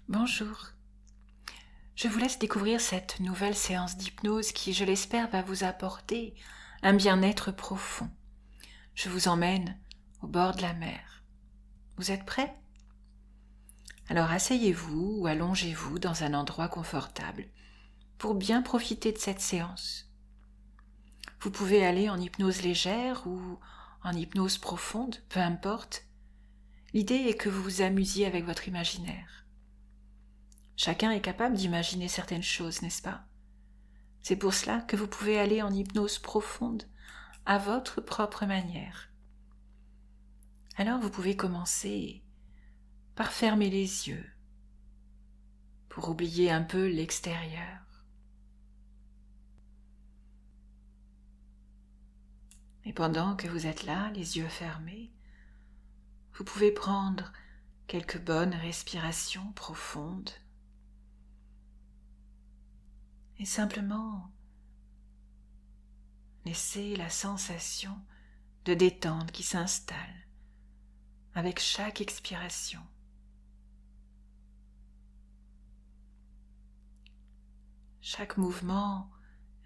Bonjour. Je vous laisse découvrir cette nouvelle séance d'hypnose qui, je l'espère, va vous apporter un bien-être profond. Je vous emmène au bord de la mer. Vous êtes prêts? Alors asseyez-vous ou allongez-vous dans un endroit confortable pour bien profiter de cette séance. Vous pouvez aller en hypnose légère ou en hypnose profonde, peu importe. L'idée est que vous vous amusiez avec votre imaginaire. Chacun est capable d'imaginer certaines choses, n'est-ce pas? C'est pour cela que vous pouvez aller en hypnose profonde à votre propre manière. Alors vous pouvez commencer par fermer les yeux pour oublier un peu l'extérieur. Et pendant que vous êtes là, les yeux fermés, vous pouvez prendre quelques bonnes respirations profondes et simplement laisser la sensation de détente qui s'installe avec chaque expiration. Chaque mouvement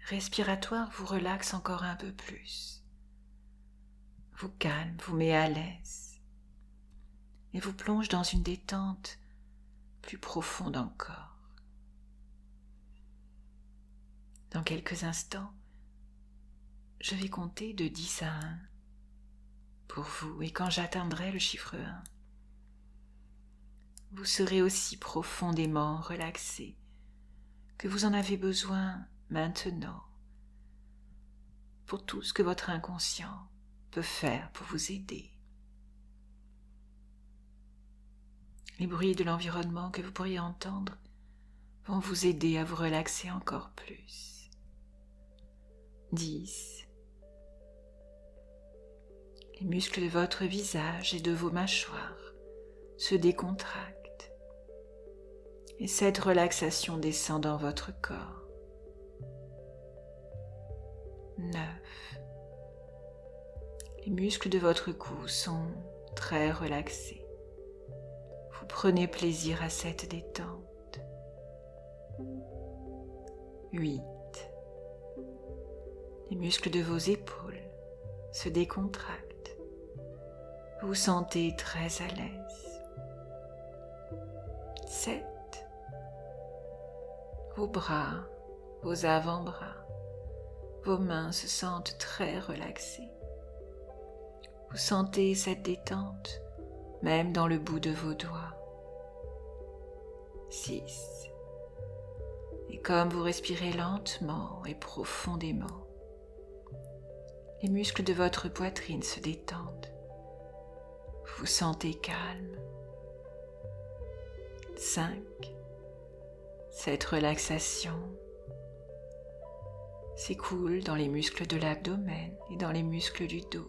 respiratoire vous relaxe encore un peu plus, vous calme, vous met à l'aise et vous plonge dans une détente plus profonde encore. Dans quelques instants, je vais compter de 10 à 1 pour vous, et quand j'atteindrai le chiffre 1, vous serez aussi profondément relaxé que vous en avez besoin maintenant pour tout ce que votre inconscient peut faire pour vous aider. Les bruits de l'environnement que vous pourriez entendre vont vous aider à vous relaxer encore plus. 10. Les muscles de votre visage et de vos mâchoires se décontractent et cette relaxation descend dans votre corps. 9. Les muscles de votre cou sont très relaxés. Vous prenez plaisir à cette détente. 8. Les muscles de vos épaules se décontractent. Vous vous sentez très à l'aise. 7. Vos bras, vos avant-bras, vos mains se sentent très relaxées. Vous sentez cette détente même dans le bout de vos doigts. 6. Et comme vous respirez lentement et profondément, les muscles de votre poitrine se détendent. Vous vous sentez calme. 5. Cette relaxation s'écoule dans les muscles de l'abdomen et dans les muscles du dos.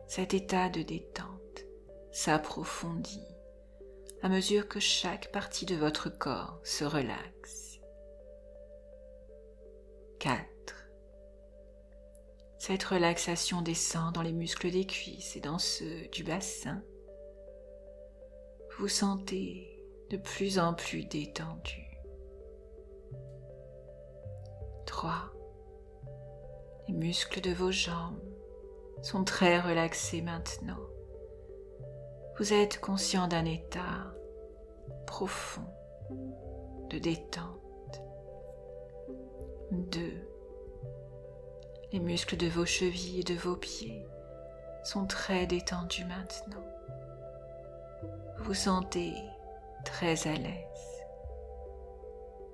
Cet état de détente s'approfondit à mesure que chaque partie de votre corps se relaxe. 4. Cette relaxation descend dans les muscles des cuisses et dans ceux du bassin. Vous vous sentez de plus en plus détendu. 3. Les muscles de vos jambes sont très relaxés maintenant. Vous êtes conscient d'un état profond de détente. 2. Les muscles de vos chevilles et de vos pieds sont très détendus maintenant. Vous vous sentez très à l'aise.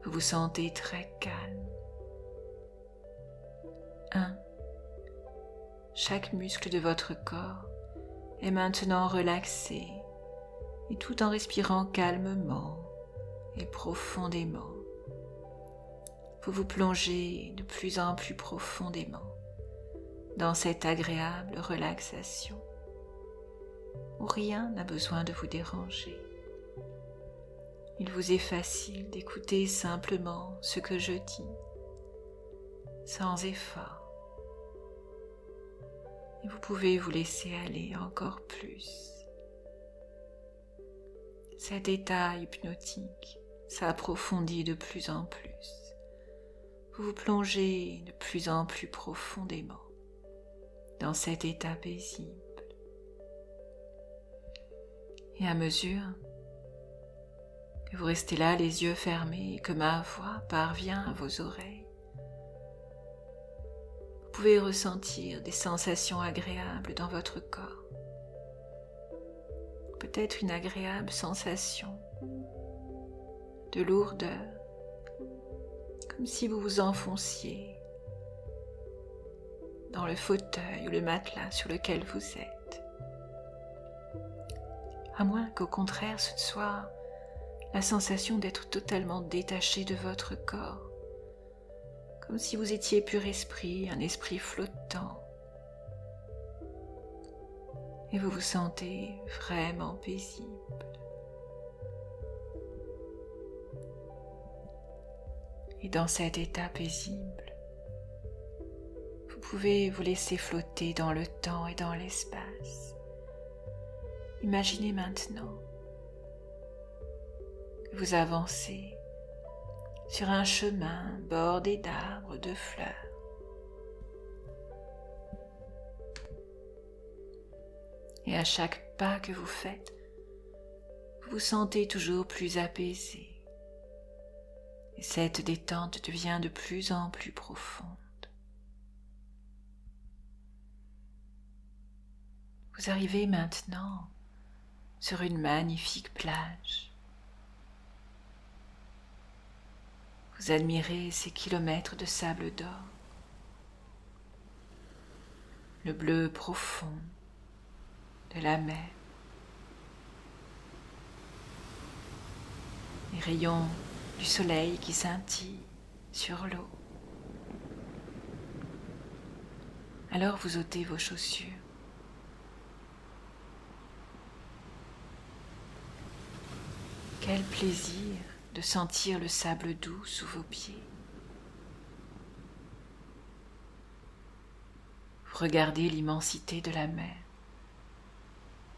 Vous vous sentez très calme. 1. Chaque muscle de votre corps est maintenant relaxé et tout en respirant calmement et profondément, vous vous plongez de plus en plus profondément dans cette agréable relaxation où rien n'a besoin de vous déranger. Il vous est facile d'écouter simplement ce que je dis, sans effort. Et vous pouvez vous laisser aller encore plus. cet état hypnotique s'approfondit de plus en plus. Vous vous plongez de plus en plus profondément dans cet état paisible. Et à mesure que vous restez là, les yeux fermés, et que ma voix parvient à vos oreilles, vous pouvez ressentir des sensations agréables dans votre corps. Peut-être une agréable sensation de lourdeur, comme si vous vous enfonciez dans le fauteuil ou le matelas sur lequel vous êtes. À moins qu'au contraire ce ne soit la sensation d'être totalement détaché de votre corps, comme si vous étiez pur esprit, un esprit flottant, et vous vous sentez vraiment paisible. Et dans cet état paisible, vous pouvez vous laisser flotter dans le temps et dans l'espace. Imaginez maintenant que vous avancez sur un chemin bordé d'arbres, de fleurs. Et à chaque pas que vous faites, vous vous sentez toujours plus apaisé. Et cette détente devient de plus en plus profonde. Vous arrivez maintenant sur une magnifique plage. Vous admirez ces kilomètres de sable d'or, le bleu profond de la mer, les rayons du soleil qui scintillent sur l'eau. Alors vous ôtez vos chaussures. Quel plaisir de sentir le sable doux sous vos pieds. Vous regardez l'immensité de la mer.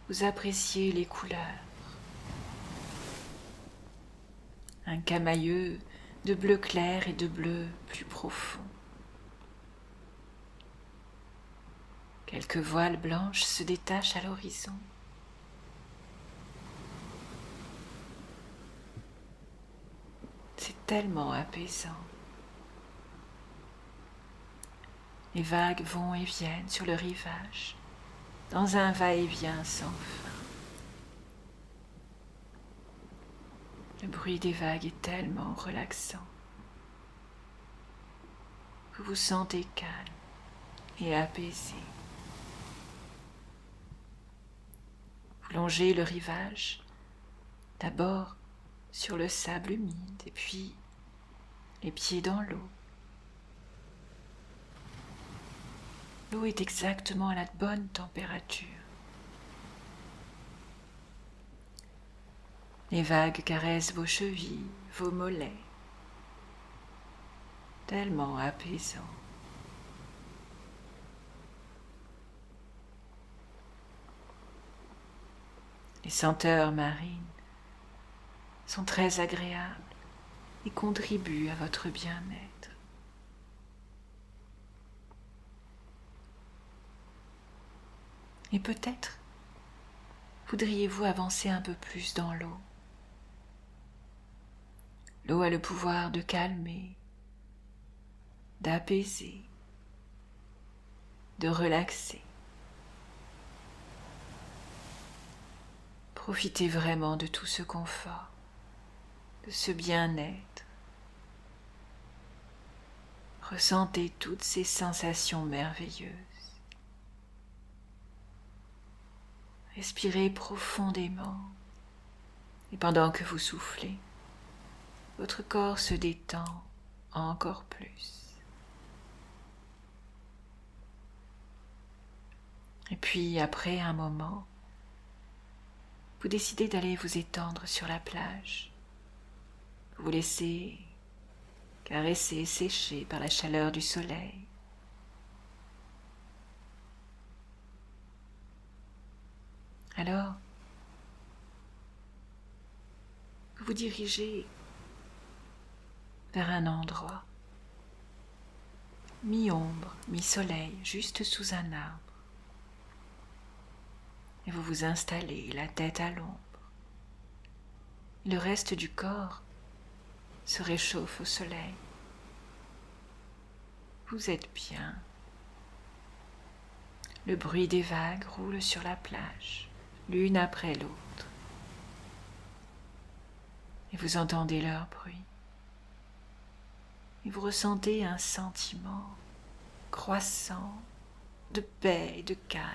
Vous appréciez les couleurs. Un camailleux de bleu clair et de bleu plus profond. Quelques voiles blanches se détachent à l'horizon. C'est tellement apaisant. Les vagues vont et viennent sur le rivage, dans un va-et-vient sans fin. Le bruit des vagues est tellement relaxant. Vous vous sentez calme et apaisé. Vous longez le rivage, d'abord sur le sable humide et puis les pieds dans l'eau. L'eau est exactement à la bonne température. Les vagues caressent vos chevilles, vos mollets. Tellement apaisant. Les senteurs marines sont très agréables et contribuent à votre bien-être. Et peut-être voudriez-vous avancer un peu plus dans l'eau. L'eau a le pouvoir de calmer, d'apaiser, de relaxer. Profitez vraiment de tout ce confort, de ce bien-être. Ressentez toutes ces sensations merveilleuses. Respirez profondément et pendant que vous soufflez, votre corps se détend encore plus. Et puis après un moment, vous décidez d'aller vous étendre sur la plage. Vous vous laissez caresser, sécher par la chaleur du soleil. Alors, vous vous dirigez vers un endroit mi-ombre, mi-soleil, juste sous un arbre. Et vous vous installez, la tête à l'ombre. Le reste du corps se réchauffe au soleil. Vous êtes bien. Le bruit des vagues roule sur la plage, l'une après l'autre. Et vous entendez leur bruit. Et vous ressentez un sentiment croissant de paix et de calme.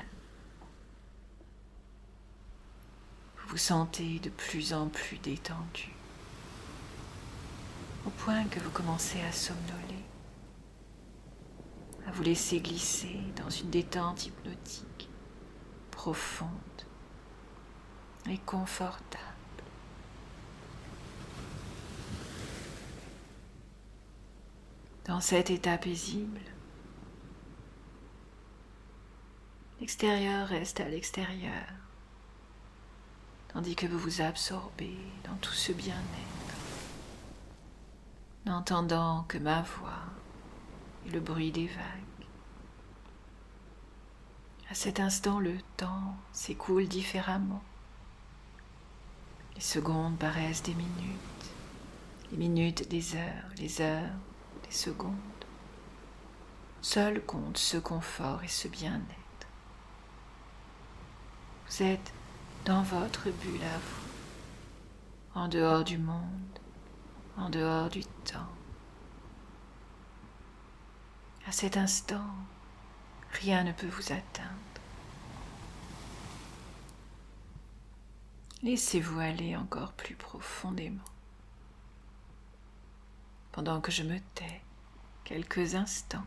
Vous vous sentez de plus en plus détendu, au point que vous commencez à somnoler, à vous laisser glisser dans une détente hypnotique, profonde et confortable. Dans cet état paisible, l'extérieur reste à l'extérieur, tandis que vous vous absorbez dans tout ce bien-être, n'entendant que ma voix et le bruit des vagues. À cet instant, le temps s'écoule différemment. Les secondes paraissent des minutes, les minutes des heures, les heures des secondes. Seul compte ce confort et ce bien-être. Vous êtes dans votre bulle à vous, en dehors du monde, en dehors du temps. À cet instant, rien ne peut vous atteindre. Laissez-vous aller encore plus profondément, pendant que je me tais quelques instants.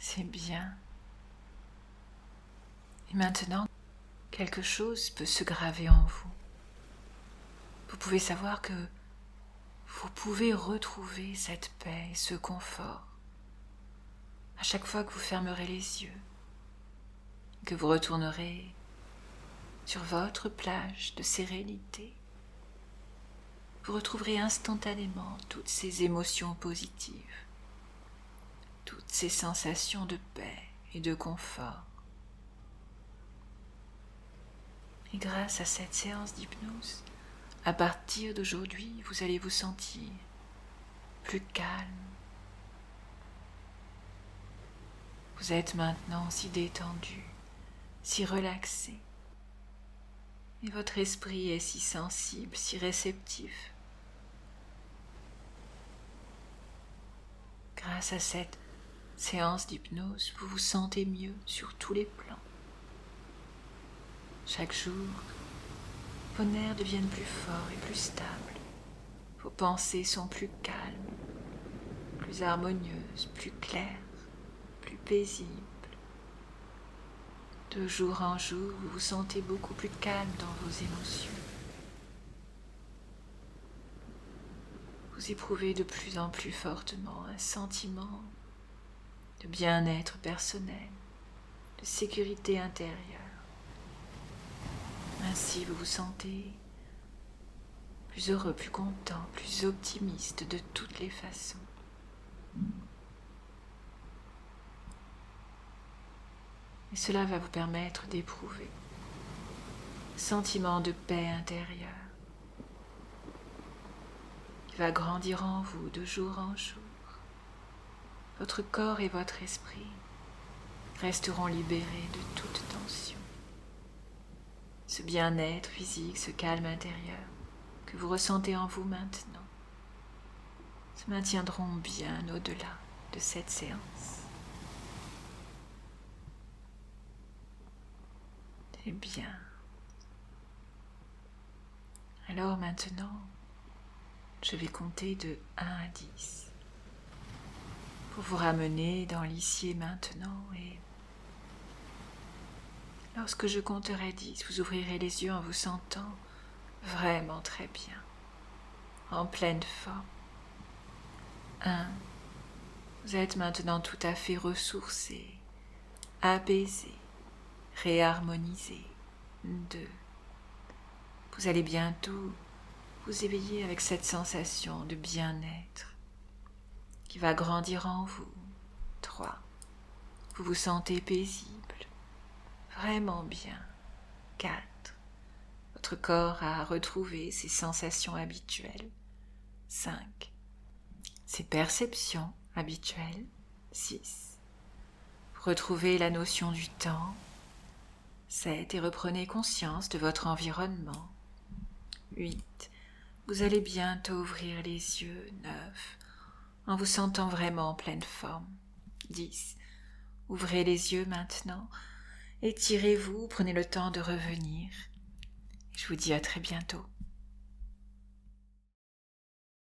C'est bien. Et maintenant, quelque chose peut se graver en vous. Vous pouvez savoir que vous pouvez retrouver cette paix et ce confort à chaque fois que vous fermerez les yeux, que vous retournerez sur votre plage de sérénité. Vous retrouverez instantanément toutes ces émotions positives, toutes ces sensations de paix et de confort. Et grâce à cette séance d'hypnose, à partir d'aujourd'hui, vous allez vous sentir plus calme. Vous êtes maintenant si détendu, si relaxé. Et votre esprit est si sensible, si réceptif. Grâce à cette séance d'hypnose, vous vous sentez mieux sur tous les plans. Chaque jour, vos nerfs deviennent plus forts et plus stables. Vos pensées sont plus calmes, plus harmonieuses, plus claires, plus paisibles. De jour en jour, vous vous sentez beaucoup plus calme dans vos émotions. Vous éprouvez de plus en plus fortement un sentiment de bien-être personnel, de sécurité intérieure. Ainsi, vous vous sentez plus heureux, plus content, plus optimiste de toutes les façons. Et cela va vous permettre d'éprouver un sentiment de paix intérieure qui va grandir en vous de jour en jour. Votre corps et votre esprit resteront libérés de toute tension. Ce bien-être physique, ce calme intérieur que vous ressentez en vous maintenant se maintiendront bien au-delà de cette séance. C'est bien. Alors maintenant, je vais compter de 1 à 10 pour vous ramener dans l'ici et maintenant, et lorsque je compterai 10, vous ouvrirez les yeux en vous sentant vraiment très bien, en pleine forme. 1. Vous êtes maintenant tout à fait ressourcé, apaisé, réharmonisé. 2. Vous allez bientôt vous éveiller avec cette sensation de bien-être qui va grandir en vous. 3. Vous vous sentez paisible, vraiment bien. 4. Votre corps a retrouvé ses sensations habituelles. 5. Ses perceptions habituelles. 6. Vous retrouvez la notion du temps. 7. Et reprenez conscience de votre environnement. 8. Vous allez bientôt ouvrir les yeux. 9. En vous sentant vraiment en pleine forme. 10. Ouvrez les yeux maintenant. Étirez-vous, prenez le temps de revenir. Je vous dis à très bientôt.